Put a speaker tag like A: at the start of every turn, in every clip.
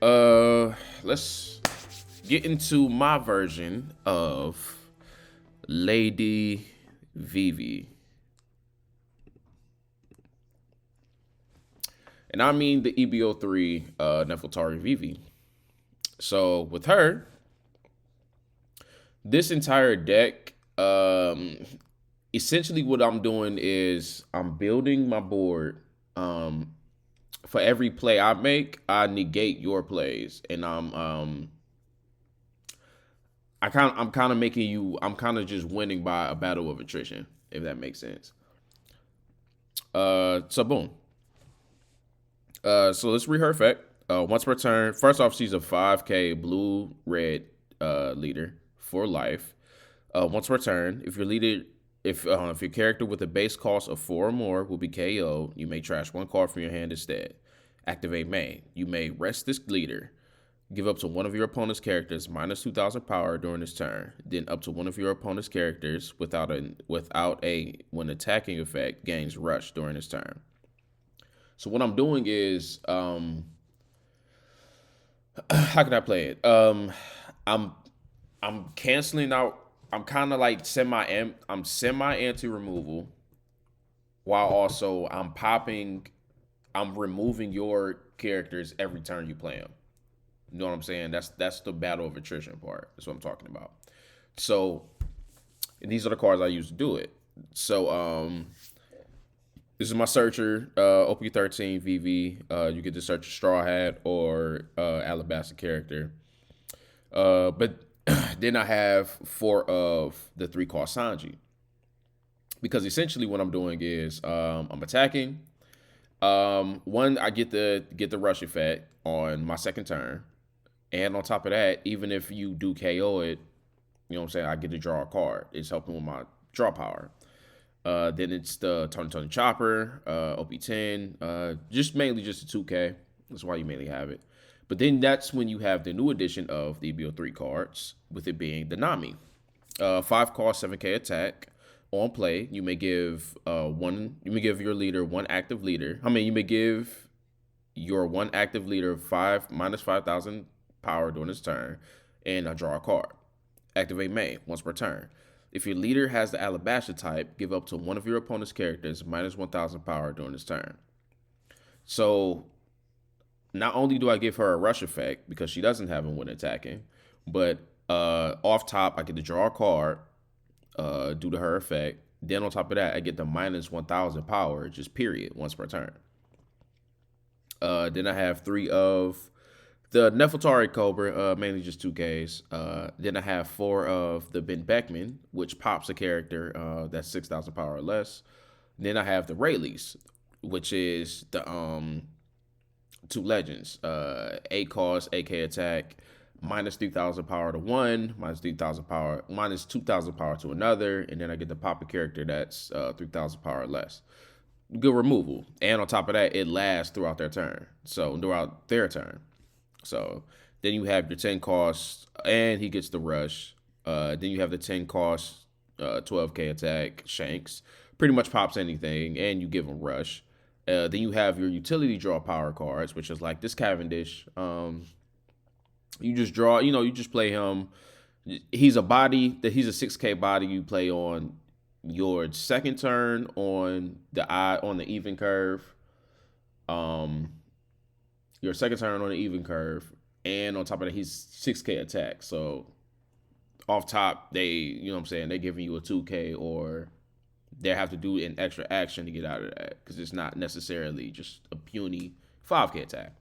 A: Let's get into my version of Lady Vivi. And I mean the EB-03 Nelfeltari Vivi. So with her, this entire deck, essentially what I'm doing is I'm building my board. For every play I make, I negate your plays, and I'm kind of making you. I'm kind of just winning by a battle of attrition, if that makes sense. So boom. So let's read her effect. Once per turn, first off, she's a 5K blue red leader for life. Once per turn, if your character with a base cost of 4 or more will be KO'd, you may trash 1 card from your hand instead. Activate main. You may rest this leader. Give up to one of your opponent's characters minus 2,000 power during this turn. Then up to one of your opponent's characters without a when attacking effect gains rush during this turn. So what I'm doing is how can I play it? I'm canceling out. I'm kind of like semi anti removal, while also I'm removing your characters every turn you play them. You know what I'm saying? That's the battle of attrition part. That's what I'm talking about. So these are the cards I use to do it. So this is my searcher, OP13 VV. You get to search a Straw Hat or Alabaster character. But then I have 4 of the 3 cost Sanji. Because essentially what I'm doing is I'm attacking. One, I get the rush effect on my second turn. And on top of that, even if you do KO it, you know what I'm saying, I get to draw a card. It's helping with my draw power. Then it's the Tony Chopper, OP10, just mainly just a 2K. That's why you mainly have it. But then that's when you have the new edition of the EB-03 cards, with it being the Nami. 5 cost, 7K attack. On play, you may give your leader 1 active leader. You may give your 1 active leader minus 5,000 power during his turn, and draw a card. Activate main once per turn. If your leader has the Alabaster type, give up to one of your opponent's characters minus 1,000 power during his turn. So not only do I give her a rush effect because she doesn't have him when attacking, but off top I get to draw a card due to her effect. Then on top of that, I get the minus 1,000 power, just period, once per turn. Then I have 3 of the Nelfeltari Cobra, mainly just 2Ks. Then I have 4 of the Ben Beckman, which pops a character that's 6,000 power or less. Then I have the Rayleighs, which is the 2 legends. 8 cost, 8K attack, minus 3,000 power to one, minus 2,000 power to another, and then I get to pop a character that's 3,000 power or less. Good removal. And on top of that, it lasts throughout their turn. So then you have your 10 costs, and he gets the rush. Then you have the 10 cost, 12K attack, Shanks. Pretty much pops anything, and you give him rush. Then you have your utility draw power cards, which is like this Cavendish. You just draw, you just play him. He's a 6K body you play on your second turn on the even curve. Your second turn on the even curve, and on top of that, he's 6K attack. So off top, they giving you a 2K, or they have to do an extra action to get out of that, because it's not necessarily just a puny 5K attack.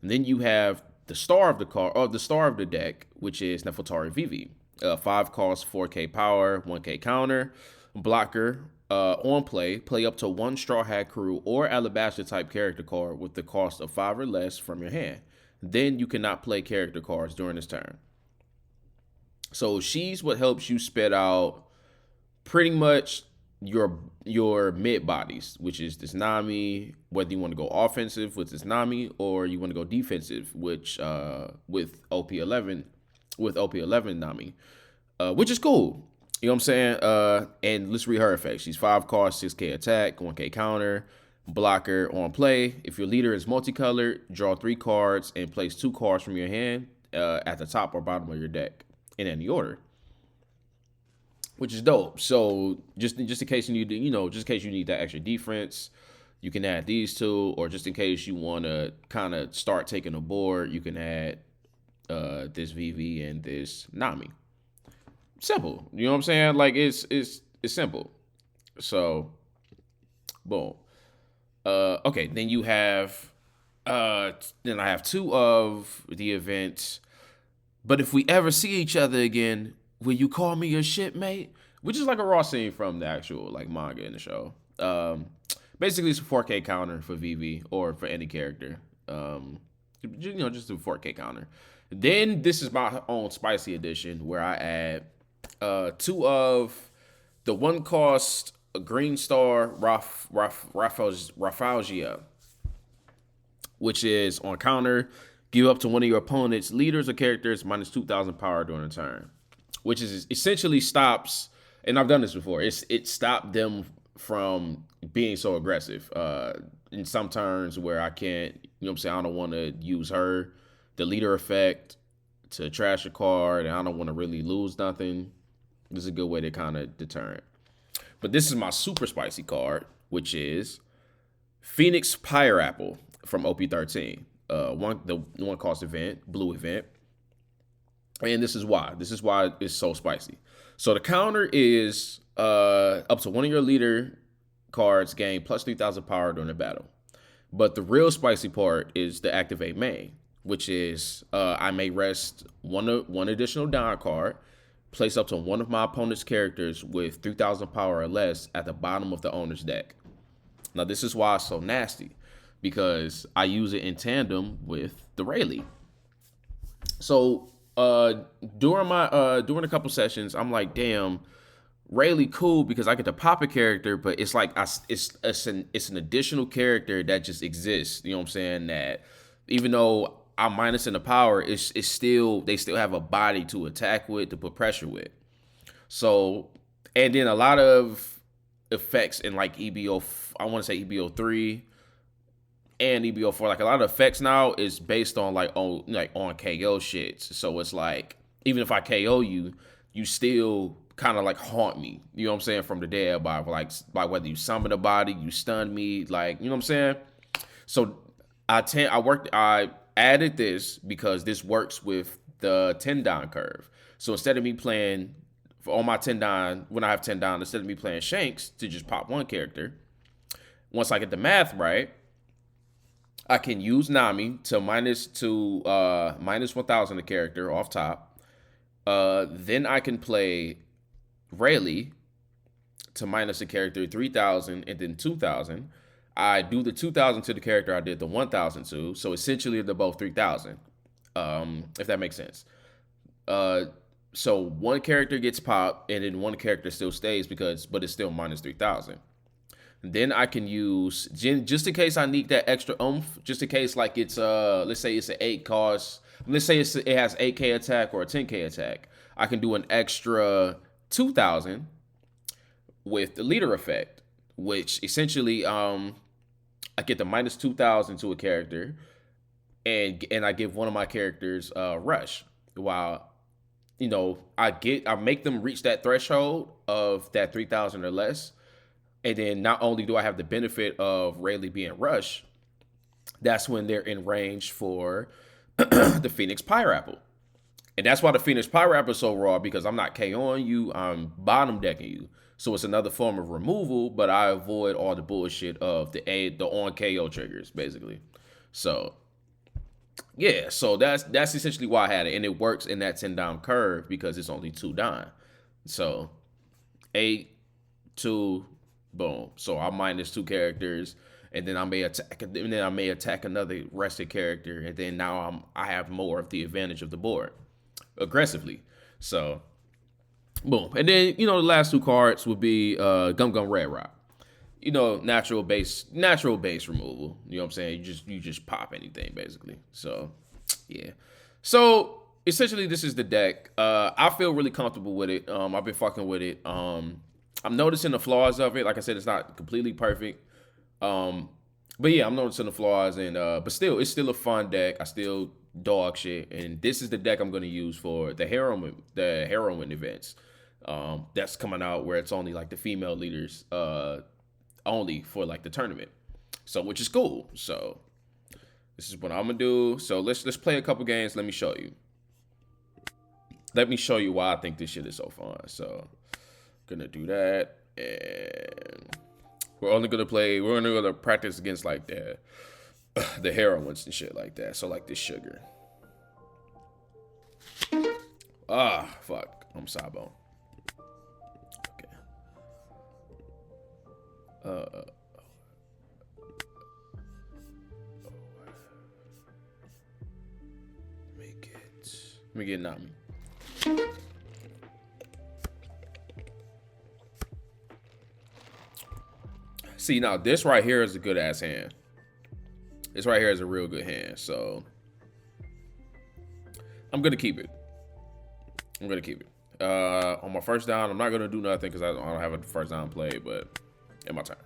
A: And then you have the star of the deck, which is Nelfeltari Vivi. 5 cost, 4K power, 1K counter, blocker. On play up to 1 Straw Hat Crew or Alabaster type character card with the cost of 5 or less from your hand. Then you cannot play character cards during this turn. So she's what helps you spit out pretty much your mid bodies, which is this Nami, whether you want to go offensive with this Nami or you want to go defensive, which with OP11 Nami, which is cool. You know what I'm saying? And let's read her effect. She's 5 cost, 6K attack, 1K counter, Blocker on play. If your leader is multicolored, draw 3 cards and place 2 cards from your hand at the top or bottom of your deck in any order, which is dope. So just in case you need to, just in case you need that extra defense, you can add these two, or just in case you want to kind of start taking a board, you can add this Vivi and this Nami. Simple, you know what I'm saying? Like it's simple. So, boom. Okay, then you have then I have 2 of the events. But if we ever see each other again, will you call me your shipmate? Which is like a raw scene from the actual like manga in the show. Basically it's a 4K counter for Vivi or for any character. Just a 4K counter. Then this is my own spicy edition where I add 2 of the 1 cost Green Star Raphalgia, which is on counter, give up to one of your opponent's leaders or characters minus 2,000 power during a turn, which is essentially stops, and I've done this before, it stopped them from being so aggressive. In some turns where I can't, I don't want to use the leader effect to trash a card, and I don't want to really lose nothing. This is a good way to kind of deter it. But this is my super spicy card, which is Phoenix Pyre Apple from OP13. The 1 cost event, blue event. And this is why. This is why it's so spicy. So the counter is up to one of your leader cards gain plus 3,000 power during the battle. But the real spicy part is the activate main, which is I may rest one additional down card, place up to one of my opponent's characters with 3,000 power or less at the bottom of the owner's deck. Now, this is why it's so nasty, because I use it in tandem with the Rayleigh. So during a couple sessions, I'm like, damn, Rayleigh cool because I get to pop a character, but it's like it's an additional character that just exists. You know what I'm saying? That even though I'm minusing the power, they still have a body to attack with, to put pressure with. So, and then a lot of effects in like I want to say EB-03 and EB-04, like a lot of effects now is based on on KO shit. So it's like, even if I KO you, you still kind of like haunt me. You know what I'm saying? From the dead by whether you summon a body, you stun me, like, you know what I'm saying? So I added this because this works with the 10 down curve. So instead of me playing on my 10 down, when I have 10 down, instead of me playing Shanks to just pop one character, once I get the math right, I can use Nami to minus 1,000 a character off top. Then I can play Rayleigh to minus a character 3,000 and then 2,000. I do the 2,000 to the character I did the 1,000 to. So essentially they're both 3,000, if that makes sense. So one character gets popped and then one character still stays but it's still minus 3,000. Then I can use, just in case I need that extra oomph, just in case like it's, let's say it's an 8 cost, let's say it has 8K attack or a 10K attack, I can do an extra 2,000 with the leader effect, which essentially I get the minus 2,000 to a character, and I give one of my characters rush, while I make them reach that threshold of that 3,000 or less. And then not only do I have the benefit of Rayleigh being rush, that's when they're in range for the Phoenix Pyre Apple. And that's why the Phoenix Pyre Apple is so raw, because I'm not KOing you, I'm bottom decking you. So it's another form of removal, but I avoid all the bullshit of the on KO triggers, basically. So yeah, so that's essentially why I had it. And it works in that 10 down curve because it's only 2 down. So 8, 2, boom. So I minus 2 characters, and then I may attack another rested character, and then now I have more of the advantage of the board aggressively. So boom. And then the last 2 cards would be Gum Gum Red Rock. Natural base removal. You know what I'm saying? You just pop anything basically. So yeah. So essentially this is the deck. I feel really comfortable with it. I've been fucking with it. I'm noticing the flaws of it. Like I said, it's not completely perfect. But yeah, I'm noticing the flaws, and but still, it's still a fun deck. I still dog shit, and this is the deck I'm gonna use for the heroine events. That's coming out where it's only like the female leaders, only for like the tournament. So which is cool. So this is what I'm gonna do. So let's play a couple games. Let me show you. Let me show you why I think this shit is so fun. So gonna do that, and we're only gonna play. We're only gonna practice against like the heroines and shit like that. So like this sugar. Ah, fuck. I'm Sabo. Okay. Let me get Nami. See, now this right here is a good ass hand. This right here is a real good hand. So I'm gonna keep it. I'm gonna keep it. On my first down, I'm not gonna do nothing because I don't have a first down play, but in my turn.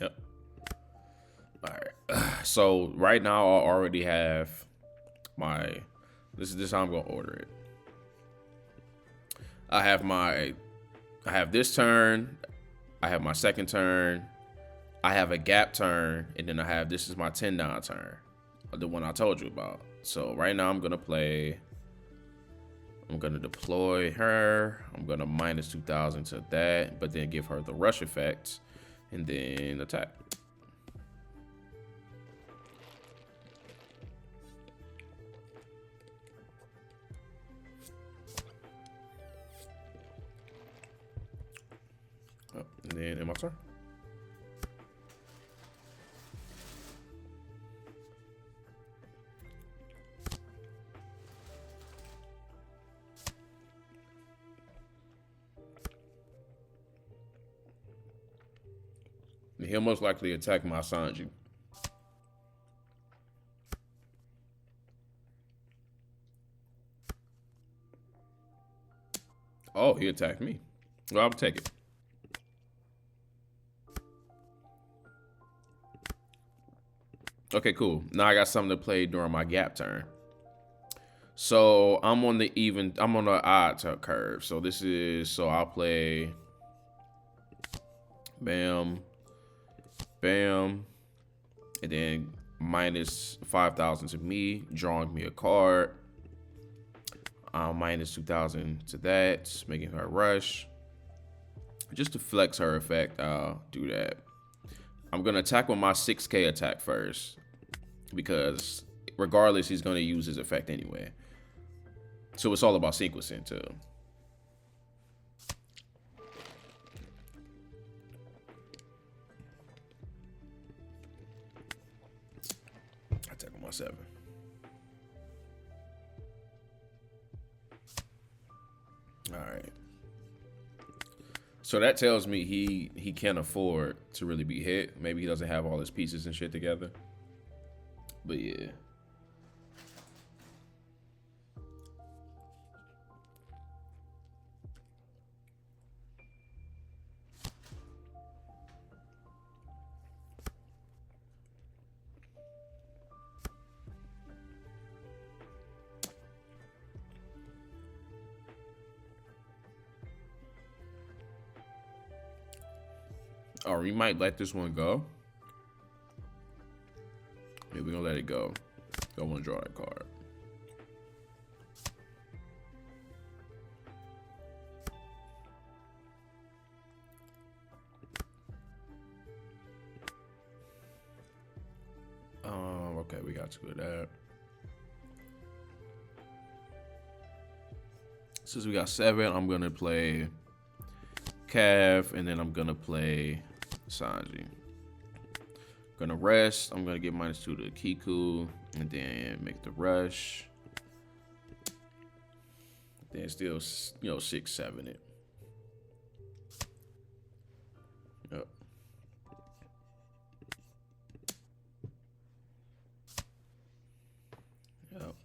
A: Yep. All right. So right now I already have my. This is how I'm gonna order it. I have this turn. I have my second turn. I have a gap turn, and then this is my 10 down turn, the one I told you about. So right now I'm gonna deploy her. I'm gonna minus 2,000 to that, but then give her the rush effect, and then attack. Oh, and then in my turn. He'll most likely attack my Sanji. Oh, he attacked me. Well, I'll take it. Okay, cool. Now I got something to play during my gap turn. So I'm on the odd curve. So I'll play bam, bam, and then minus 5,000 to me, drawing me a card. Minus 2,000 to that, making her rush. Just to flex her effect, I'll do that. I'm gonna attack with my 6K attack first, because regardless, he's gonna use his effect anyway. So it's all about sequencing too. Attack with my 7. All right. So that tells me he can't afford to really be hit. Maybe he doesn't have all his pieces and shit together. But yeah. Or we might let this one go. Yeah, we're gonna let it go. Don't want to draw that card. Okay, we got two of that. Since we got 7, I'm gonna play Cav, and then I'm gonna play Sanji. Gonna rest. I'm gonna get -2 to Kiku, And then make the rush. Then still, 6-7 it. Yep. Yep.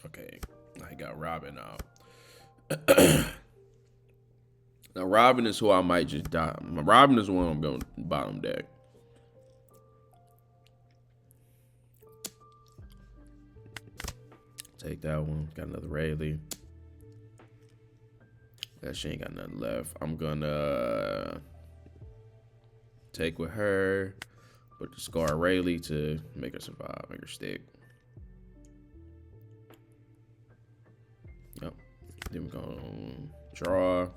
A: Okay, I got Robin out. Now Robin is who I might just die. Robin is the one I'm going bottom deck. Take that one. Got another Rayleigh. That she ain't got nothing left. I'm gonna take with her, but discard Rayleigh to make her survive, make her stick. Yep. Then we're gonna draw.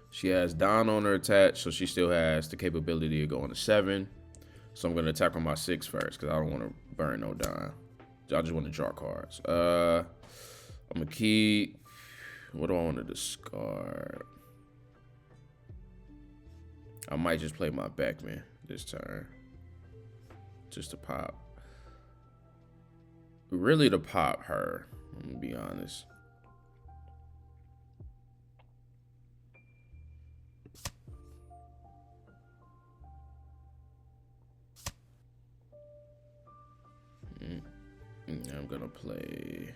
A: She has Don on her attached, so she still has the capability of going to 7. So I'm gonna attack on my 6 first, because I don't want to burn no Don. I just want to draw cards. I'm gonna keep. What do I want to discard? I might just play my Beckman this turn, just to pop. Really, to pop her. I'm gonna be honest. I'm gonna play.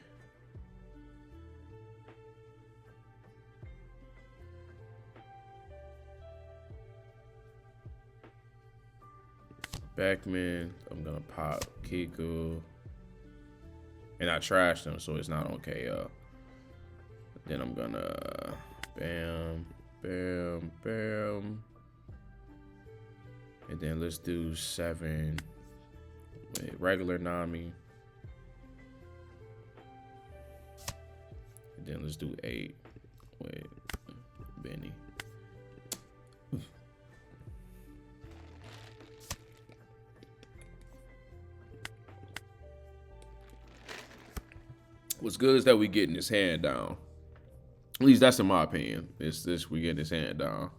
A: Beckman. I'm gonna pop Kiku. And I trashed him, so it's not on KO. Then I'm gonna bam, bam, bam. And then let's do 7 with regular Nami. And then let's do 8 with Benny. What's good is that we getting his hand down. At least that's in my opinion. It's this, we getting his hand down.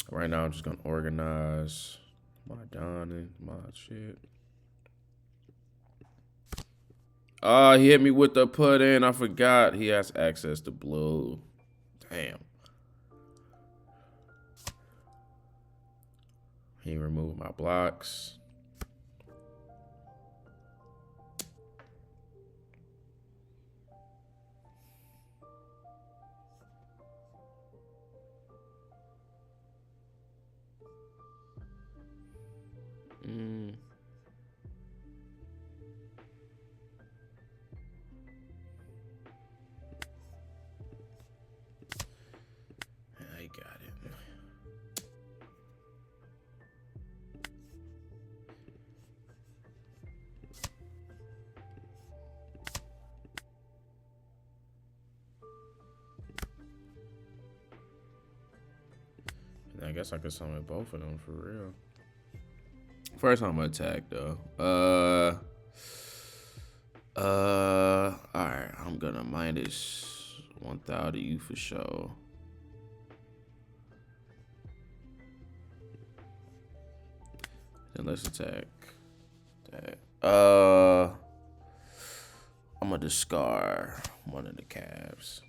A: Right now I'm just gonna organize my Don and my shit. He hit me with the put in. I forgot he has access to blue. Damn. He removed my blocks. I got it. And I guess I could summon both of them for real. First I'm gonna attack though. Alright, I'm gonna minus 1,000 you for sure. Then let's attack that. I'm gonna discard one of the calves.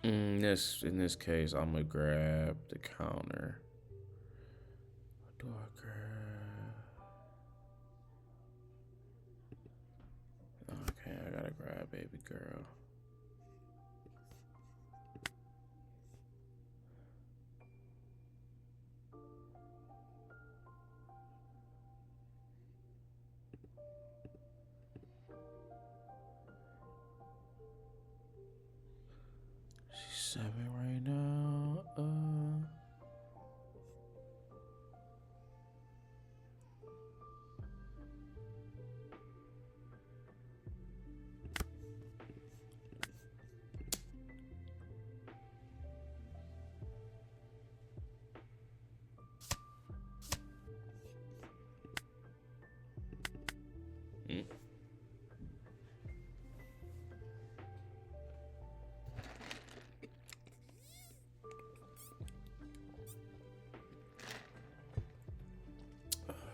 A: In this case, I'm gonna grab the counter. What do I grab? Okay, I gotta grab baby girl. She's 7 right now.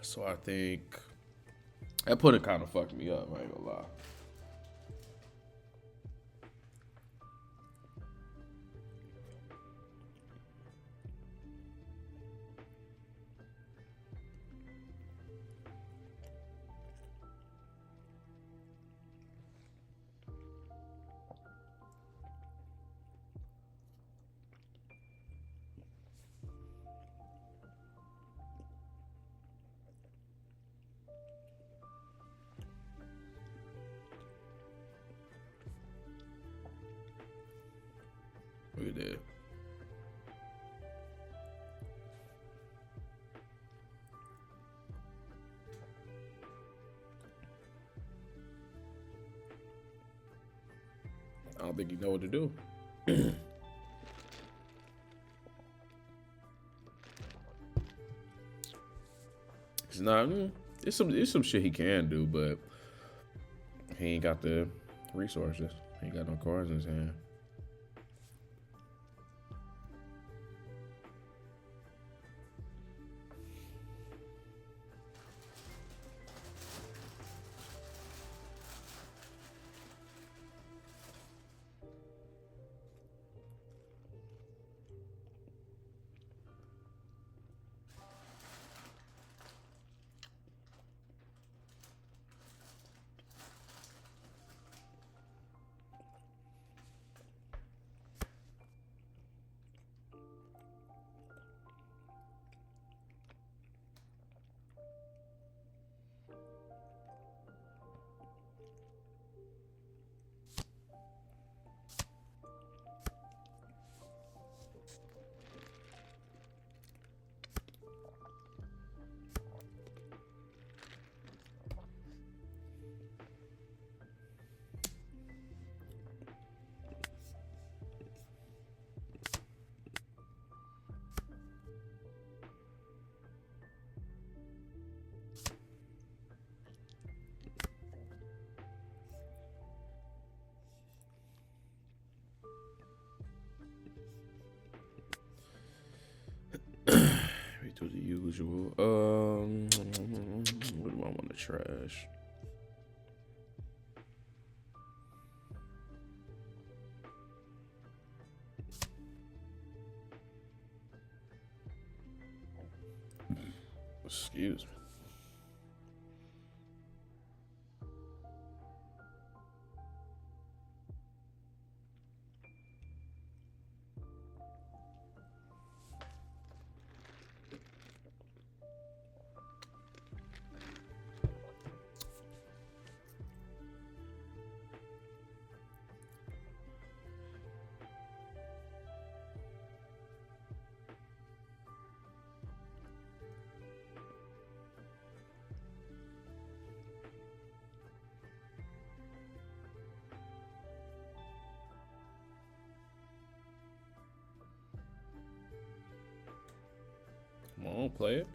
A: So I think that pudding kind of fucked me up. I ain't gonna lie. Look at that. I don't think you know what to do. It's not. It's some shit he can do, but he ain't got the resources. He ain't got no cards in his hand. We do the usual. What do I want to trash? Excuse me. Come on, play it.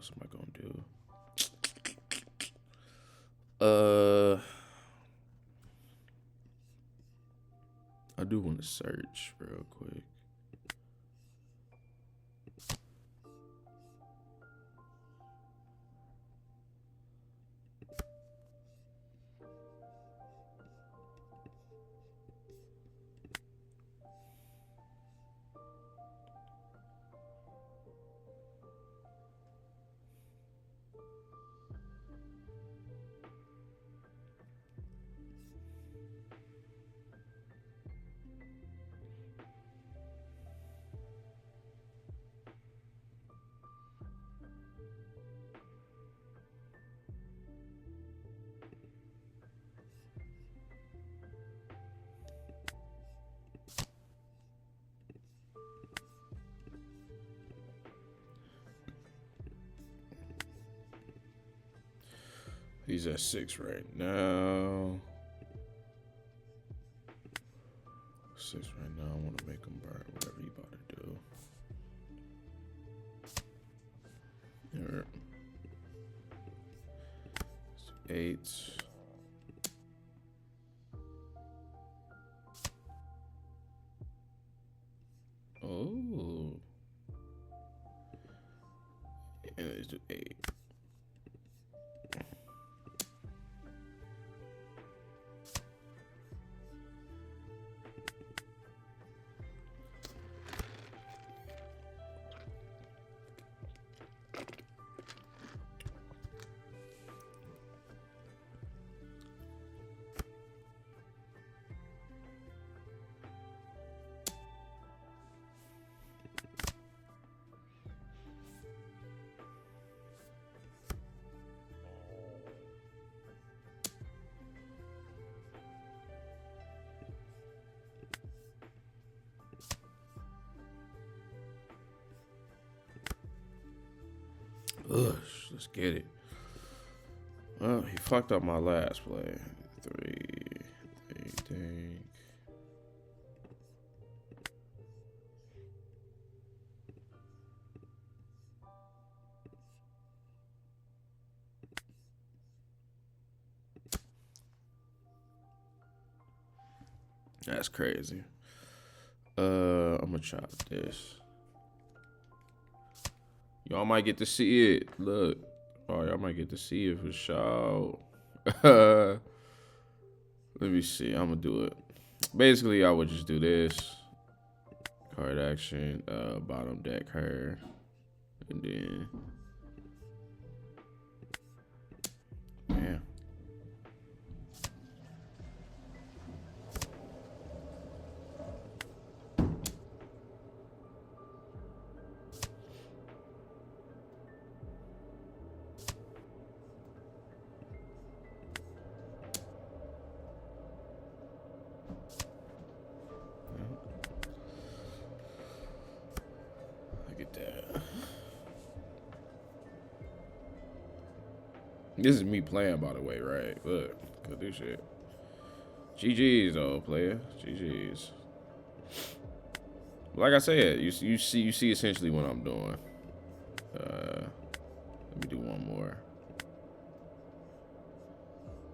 A: else am I gonna do? I do want to search real quick. He's at 6 right now. 6 right now. I want to make him burn whatever he about to do. There. 8. Oh. And let's do 8. Ugh, let's get it. Well, he fucked up my last play. 3, I think. That's crazy. I'm gonna chop this. Y'all might get to see it. Look. Oh, y'all might get to see it for sure. Let me see. I'm gonna do it. Basically, I would just do this. Card action, bottom deck her. And then yeah. This is me playing, by the way, right? Look, go do shit. GG's, though, player. GG's. Like I said, you see essentially what I'm doing. Let me do one more.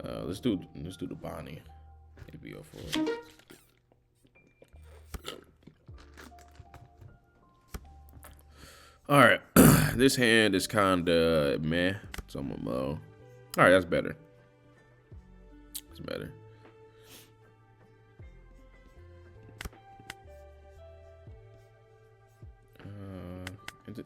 A: Let's do the Bonnie. EB-04. All right, this hand is kind of meh. So I'm gonna low. All right, that's better. That's better. Is it?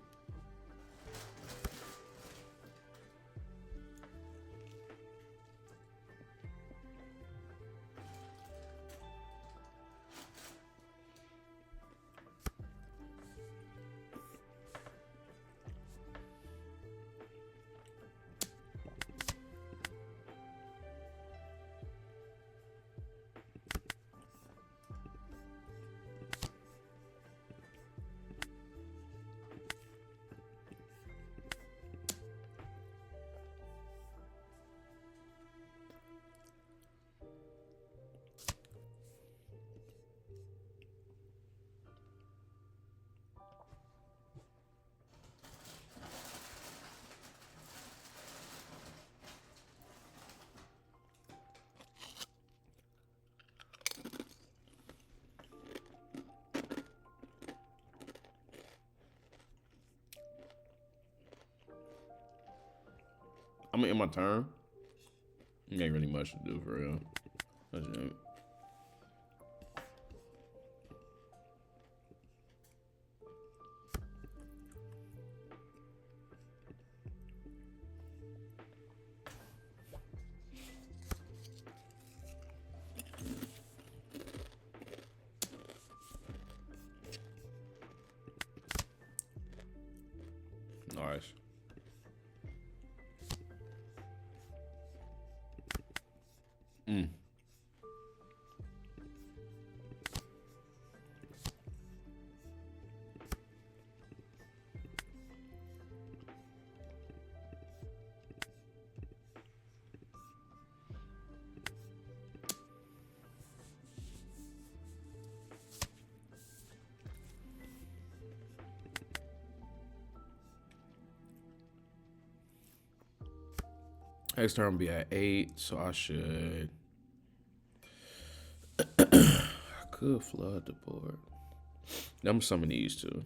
A: gonna end my turn. Ain't really much to do for real. That's it. Nice. Next turn will be at 8, so I should. I could flood the board. I'm summon these two.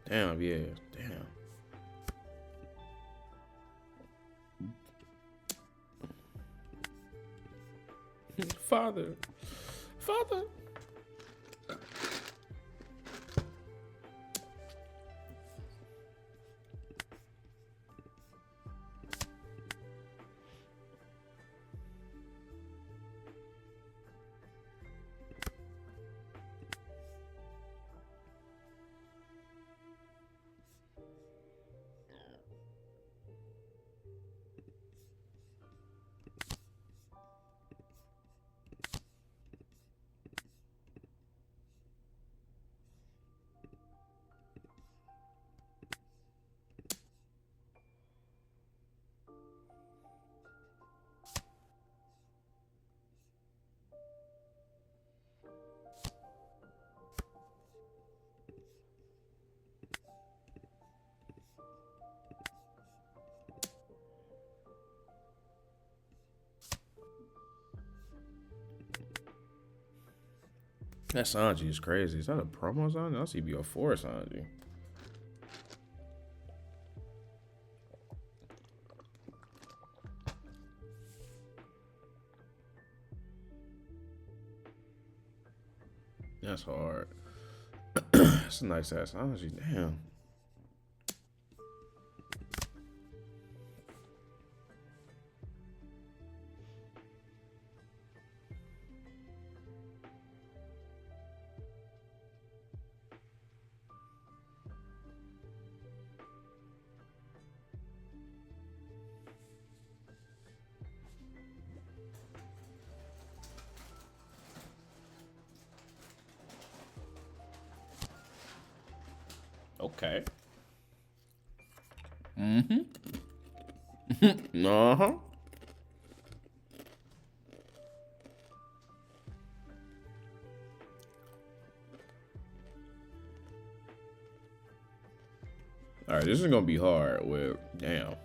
A: Damn, yeah, damn. Father. That Sanji is crazy. Is that a promo Sanji? That's EB-04 Sanji. That's hard. That's a nice ass Sanji. Damn. Okay. Uh-huh. All right, this is gonna be hard. With damn.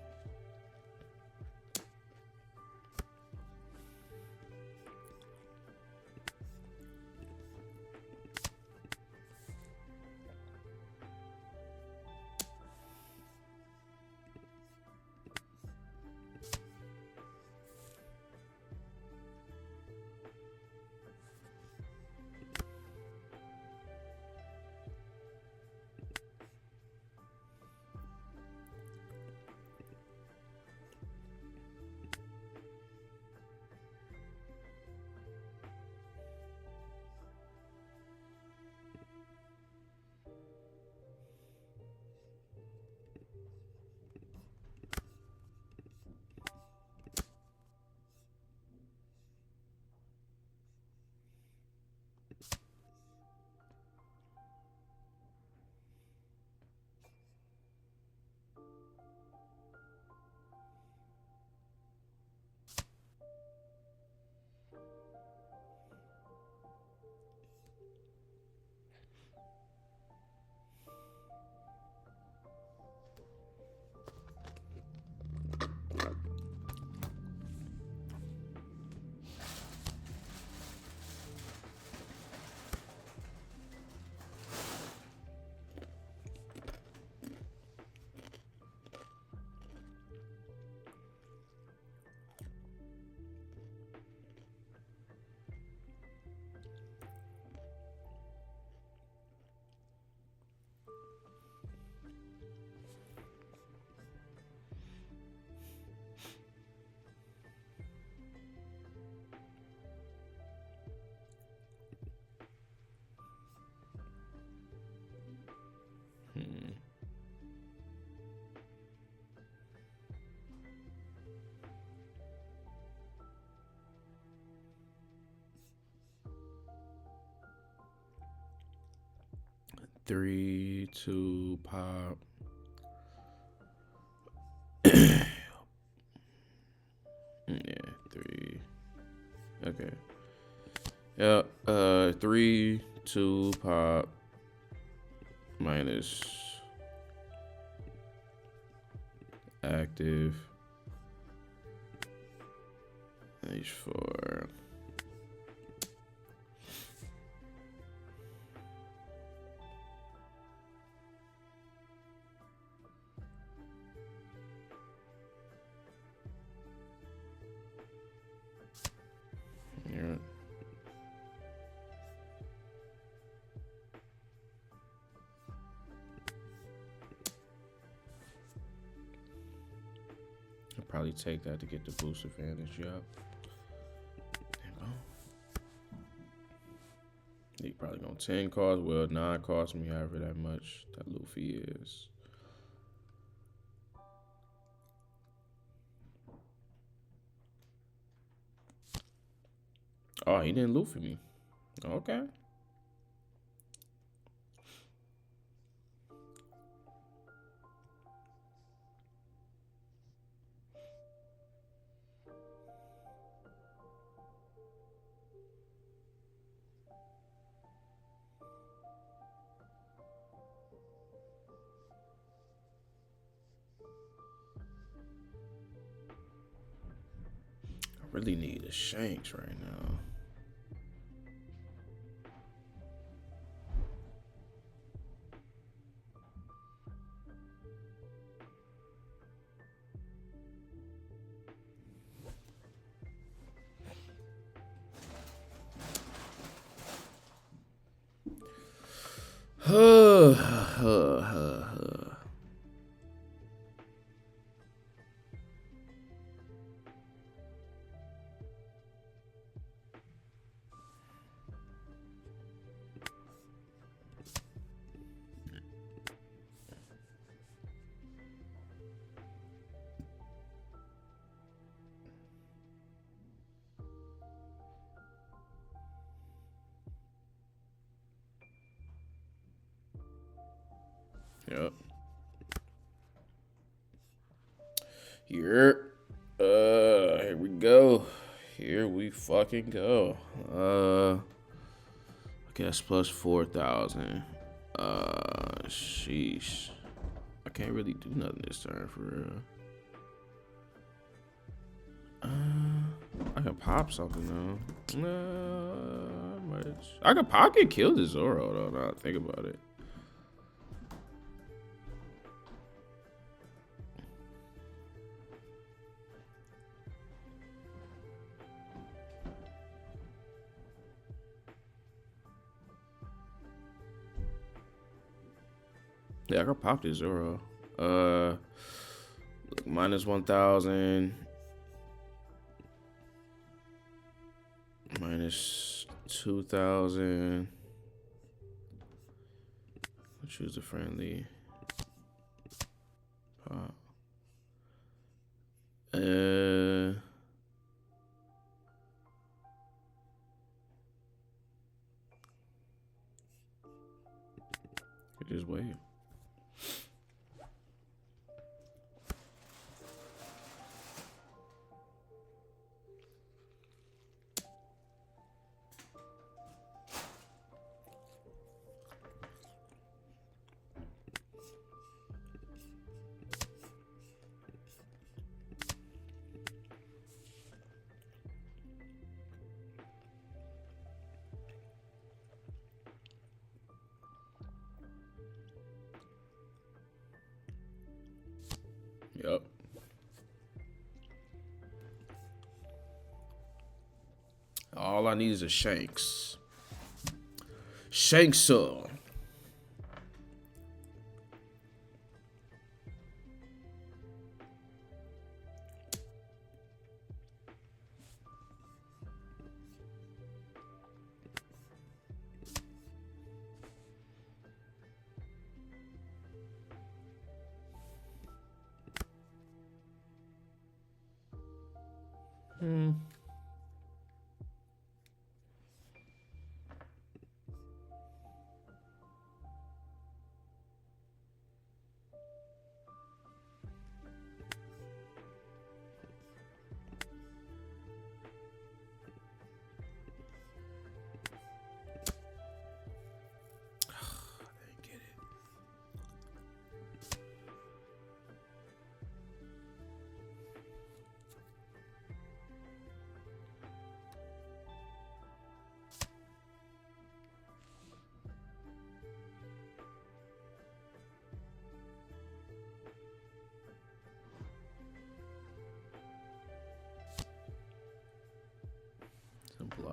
A: 3, 2, pop. Yeah, 3. Okay. Yeah, 3, 2, pop. Minus active. H4. Yeah. I'll probably take that to get the boost advantage, yup. He probably gonna 10 cost, well 9 cost me however that much that Luffy is. Oh, he didn't Luffy me. Okay. I really need a Shanks right now. Yep. Here. Here we go. Here we fucking go. I guess plus 4,000. Sheesh. I can't really do nothing this turn for real. I can pop something though. Much. I could pocket kill the Zoro though. Now I think about it. Yeah, I could pop this Zoro. Minus 1,000. Minus 2,000. I'll choose a friendly. Pop. Just wait. Yep. All I need is a Shanks. Shanks.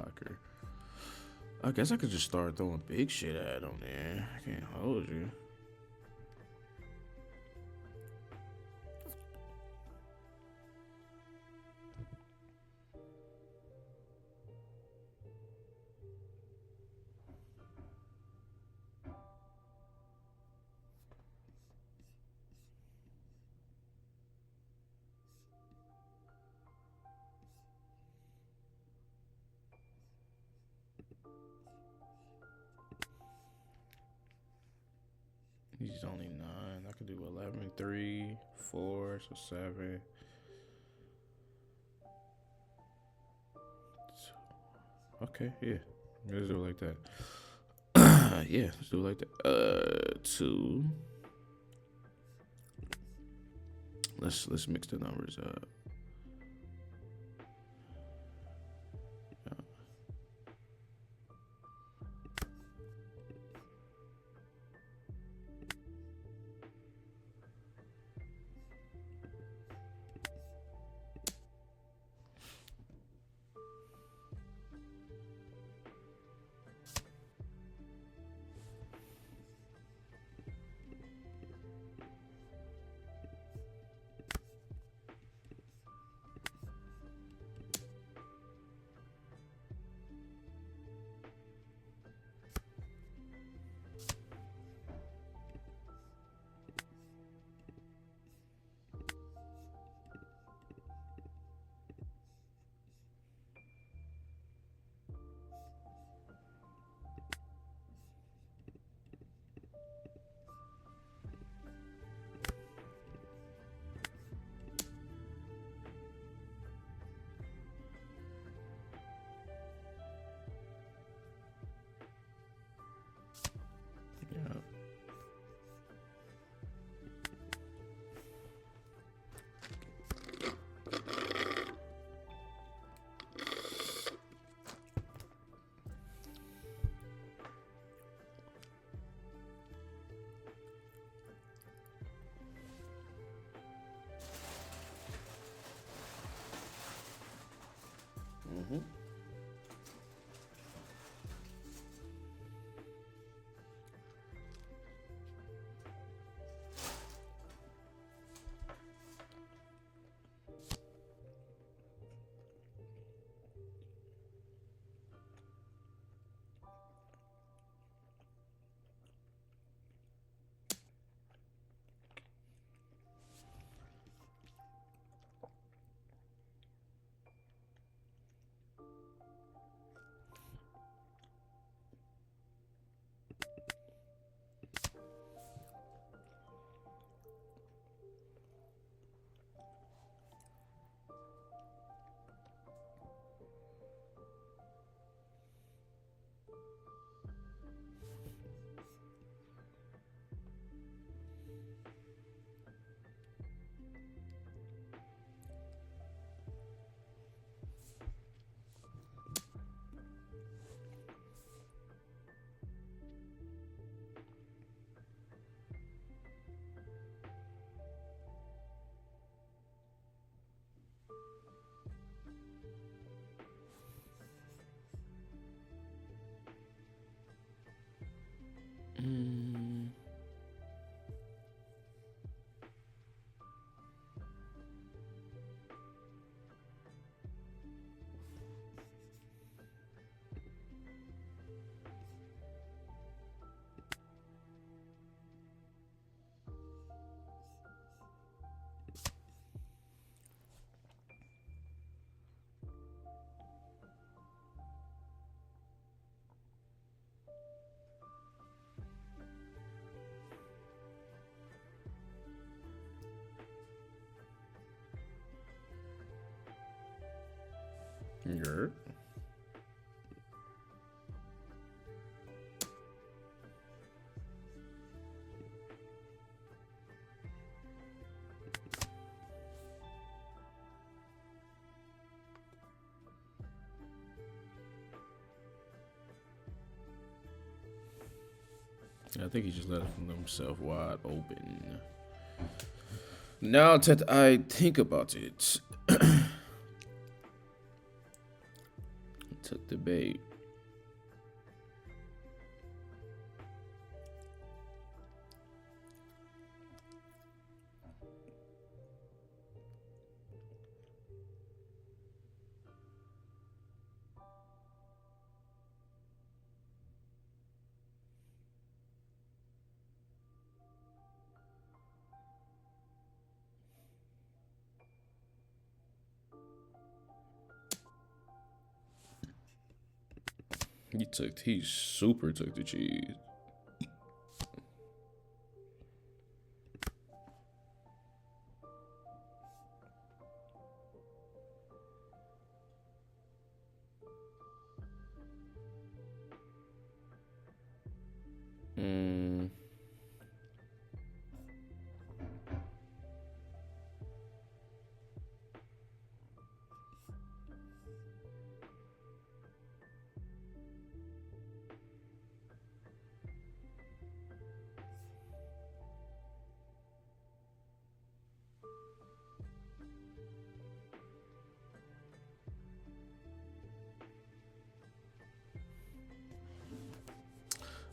A: blocker. I guess I could just start throwing big shit at him, man. I can't hold you. He's only 9. I could do 11, 3, 4, so 7. Okay, yeah. Let's do it like that. Yeah, let's do it like that. 2. Let's mix the numbers up. Mm-hmm. Mm. Yep. I think he just left himself wide open. Now that I think about it, took the bait. He super took the cheese.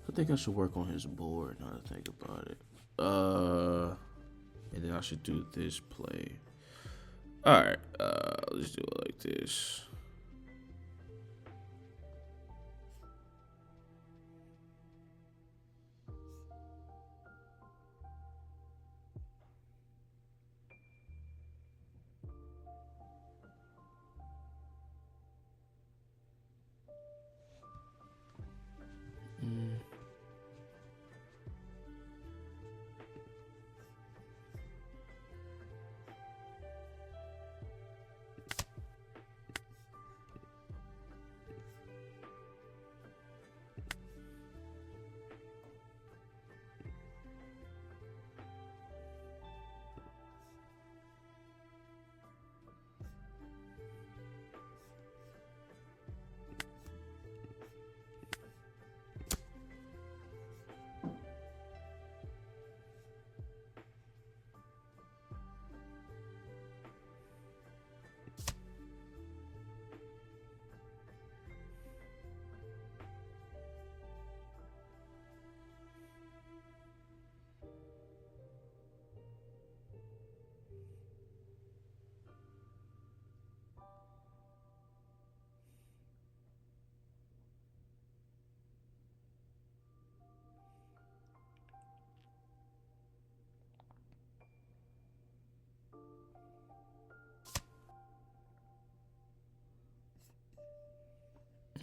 A: I think I should work on his board now to think about it. And then I should do this play. Alright, let's do it like this.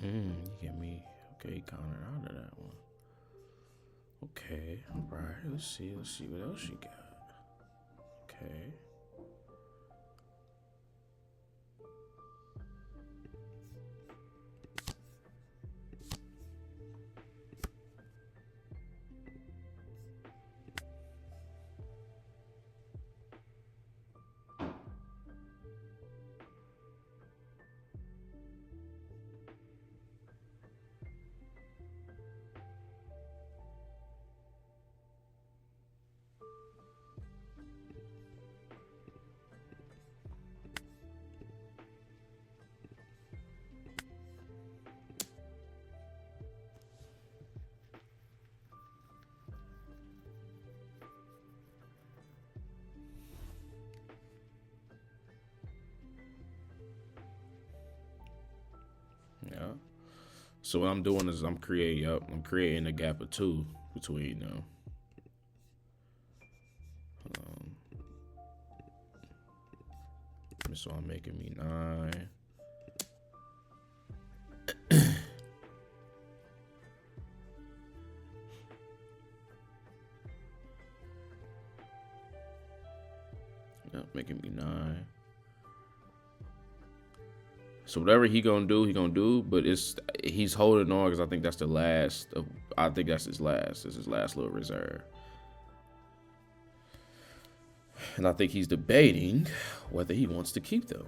A: You get me. Okay, he counted out of that one. Okay, alright. Let's see what else you got. Okay. Yeah. So what I'm doing is I'm creating a gap of 2 between them. So I'm making me 9. Yep, making me 9. So whatever he gonna do, but he's holding on because I think that's the last. I think that's his last. It's his last little reserve. And I think he's debating whether he wants to keep them.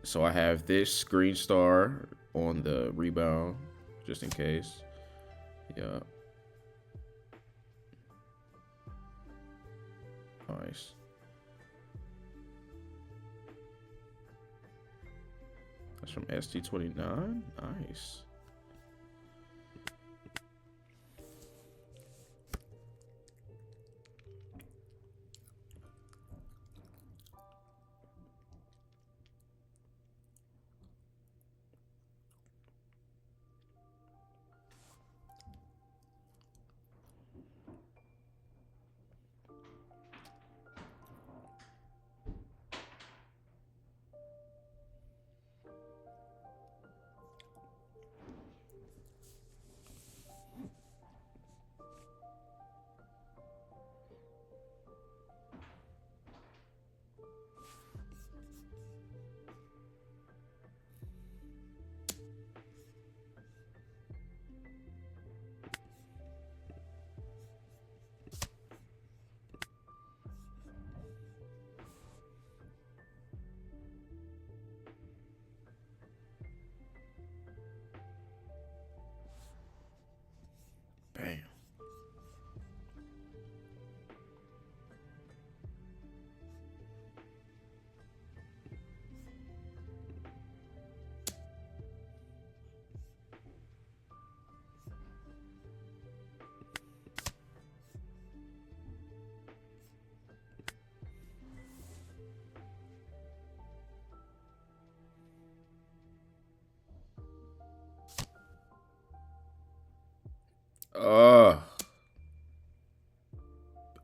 A: So I have this green star on the rebound, just in case. Yeah. Nice. That's from ST29. Nice. Bam.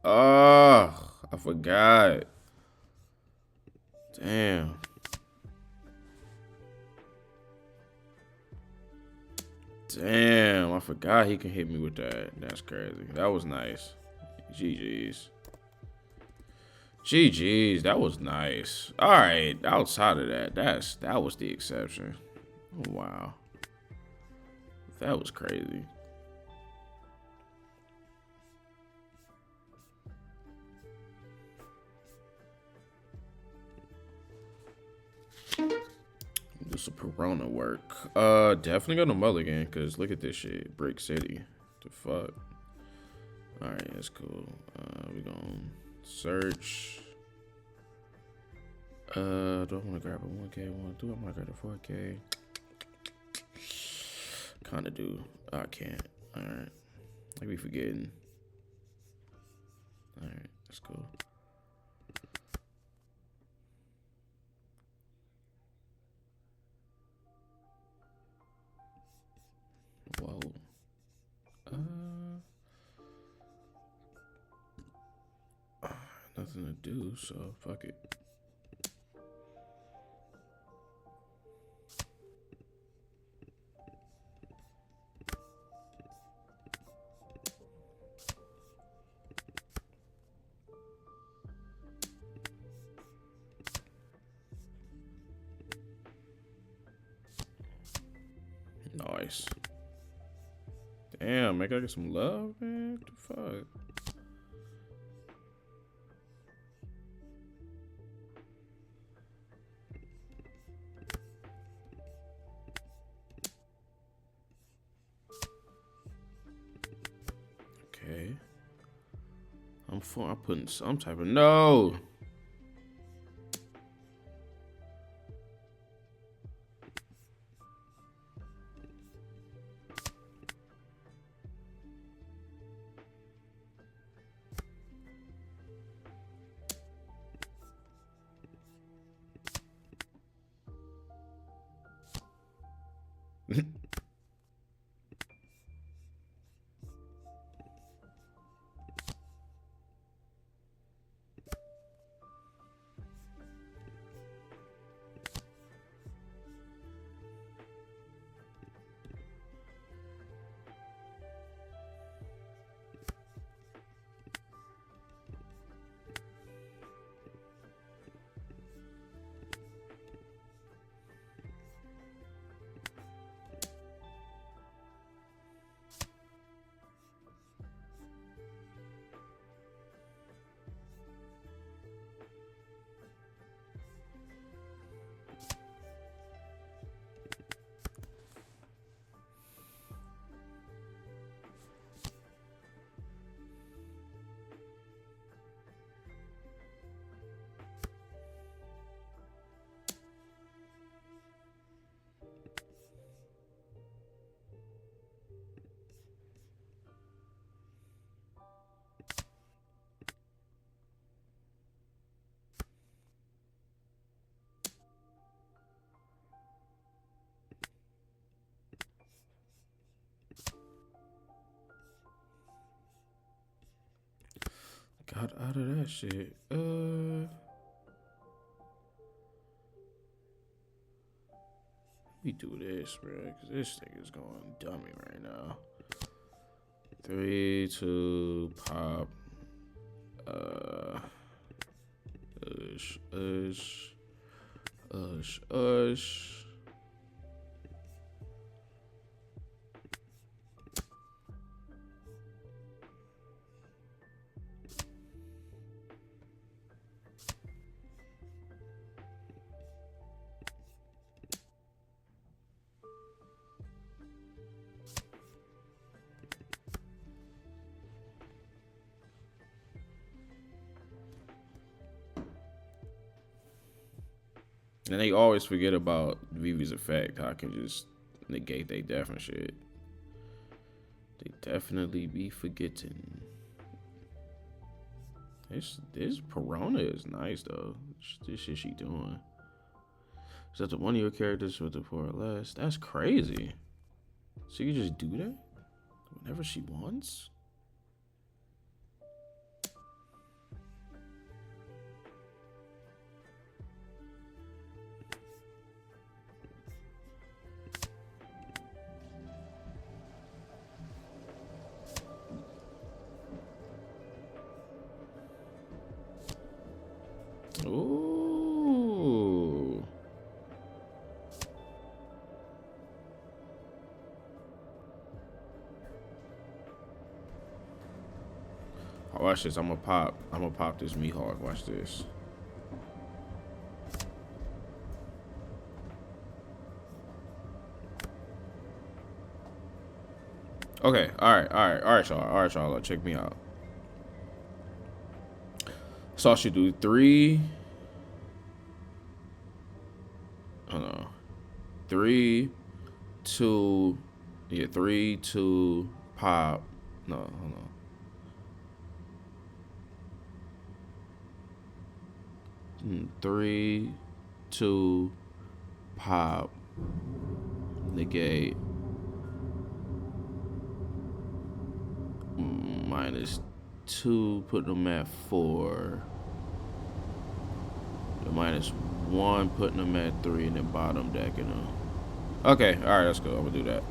A: Oh, I forgot. Damn. Damn, I forgot he can hit me with that. That's crazy. That was nice. GG's. GG's. That was nice. All right. Outside of that, that was the exception. Oh, wow. That was crazy. Do some Perona work. Definitely gonna mulligan, cause look at this shit. Brick City. The fuck. Alright, that's cool. We gonna search. Do I wanna grab a 1K one? Do I wanna grab a 4K? Kinda do. I can't. Alright. I be forgetting. Alright, that's cool. Whoa. Nothing to do, so fuck it. Nice. Damn, make I get some love, man. What the fuck? Okay. I'm putting some type of no. got out of that shit. We do this, bro, because this thing is going dummy right now. 3, 2, pop. Ush. And they always forget about Vivi's effect. How I can just negate they death and shit. They definitely be forgetting. This Perona is nice though. This shit she doing. So the one of your characters with the 4 or less. That's crazy. So you can just do that whenever she wants. Ooh. Oh, watch this. I'm gonna pop this Mihawk. Watch this. Okay. All right, y'all. Check me out. So I should do 3. Hold on. 3, 2. Yeah, 3, 2, pop. No, hold on. 3, 2, pop. Negate. -2, put them at 4. -1, putting them at 3, and then bottom decking them. Okay, alright, that's cool. I'm gonna do that.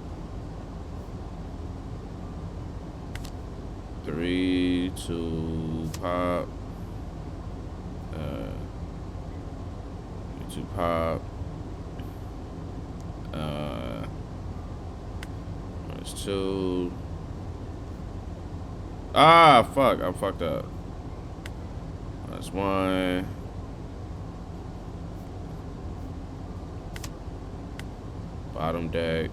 A: 3, 2, pop. 2 pop. -2. Ah, fuck. I'm fucked up. -1. Bottom deck.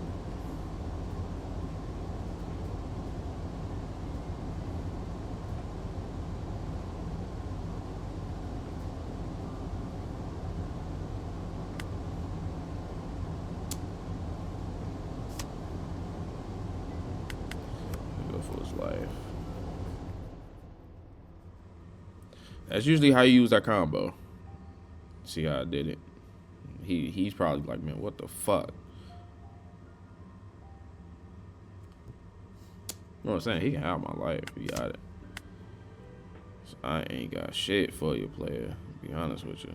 A: Go for his life. That's usually how you use that combo. See how I did it? He's probably like, man, what the fuck? You know what I'm saying? He can have my life. He got it. So I ain't got shit for you, player. To be honest with you.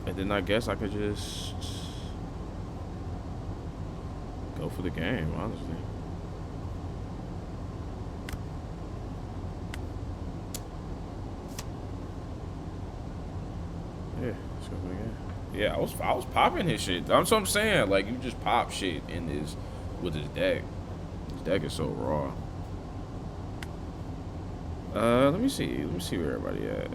A: And then I guess I could just go for the game, honestly. Yeah, let's go for the game. Yeah, I was popping his shit. That's what I'm saying. Like, you just pop shit in this with his deck. His deck is so raw. Let me see. Let me see where everybody at.